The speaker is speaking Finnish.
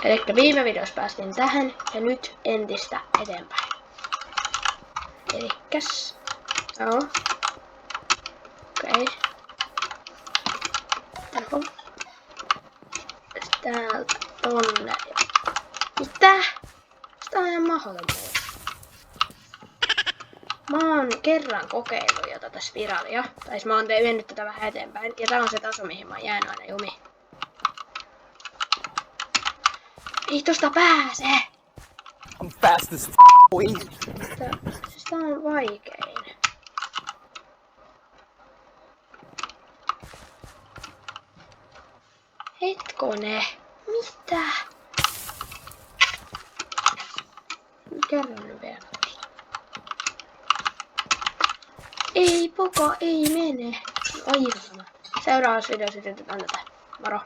Elikkä viime videossa päästiin tähän ja nyt entistä eteenpäin. Elikkäs. Joo. Okei. Täältä tonne. Mitä? Sitä on ihan mahdoton. Mä oon kerran kokeillut jo tätä spiraalia. Tai mä oon vienyt tätä vähän eteenpäin. Ja tää on se taso, mihin mä oon jäänyt aina jumiin. Ei tosta pääse! I'm fast as boy. Sitä on vaikein. Hetkone. Mitä? Kerron nyt vielä. Ei, Poco, ei mene. Aivan. Seuraavassa videossa yritetään tätä. Moro.